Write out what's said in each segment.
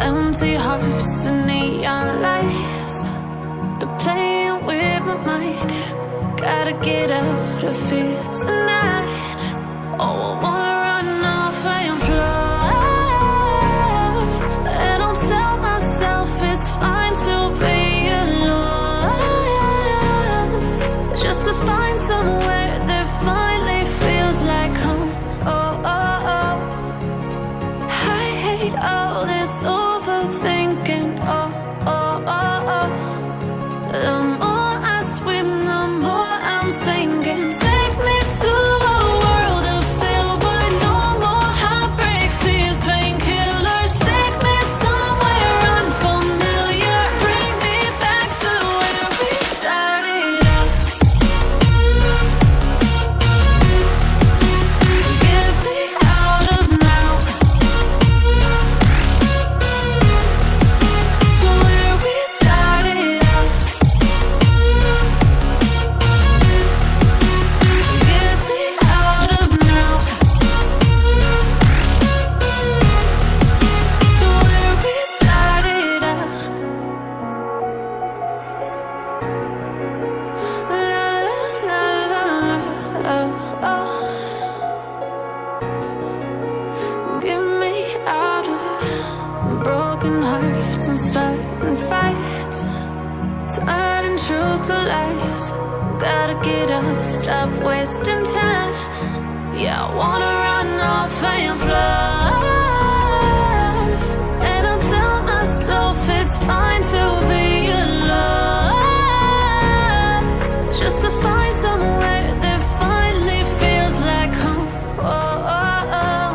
Empty hearts and neon lights, they're playing with my mind. Gotta get out of here tonight. Oh, I wanna run off and fly, and I'll tell myself it's fine to be alone, just to find somewhere that finally feels like home. Oh, oh, oh. I hate all this overthinking. Oh, oh, oh, oh. The more I swim, the more I'm sinking. Take me to a world of silver. No more heartbreaks, tears, painkillers. Take me somewhere unfamiliar. Bring me back to where we started out. Get me out of now, to where we started out. Get me out of now, to where we started out. La la la la la, oh, oh. Get me out of broken hearts and starting fights, turning truth to lies. Gotta get up, stop wasting time. Yeah, I wanna run off and fly, and I'll tell myself it's fine to be alone, just to find somewhere that finally feels like home. Oh, oh, oh.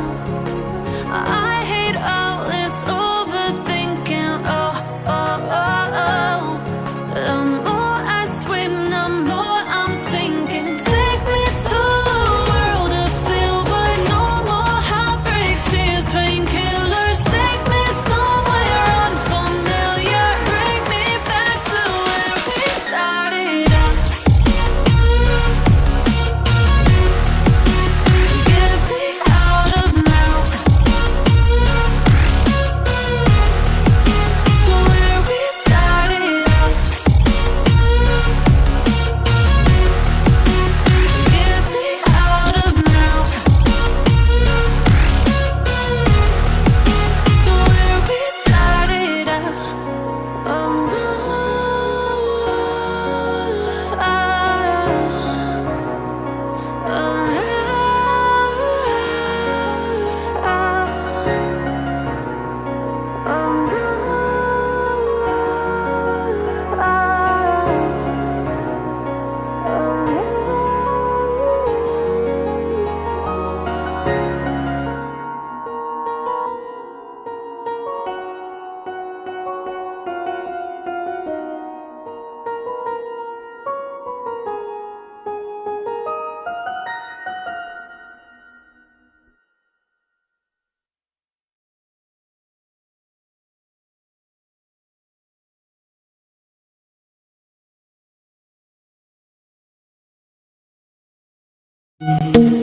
I hate all this overthinking. Oh, oh, oh, oh. The more I swim, the more I'm sinking. Take me to a world of silver. No more heartbreaks, tears, painkillers. Take me somewhere unfamiliar. Bring me back to where we started out. Get me out of now, to where we started out. Get me out of now, to where we started out. Oh no, oh Thank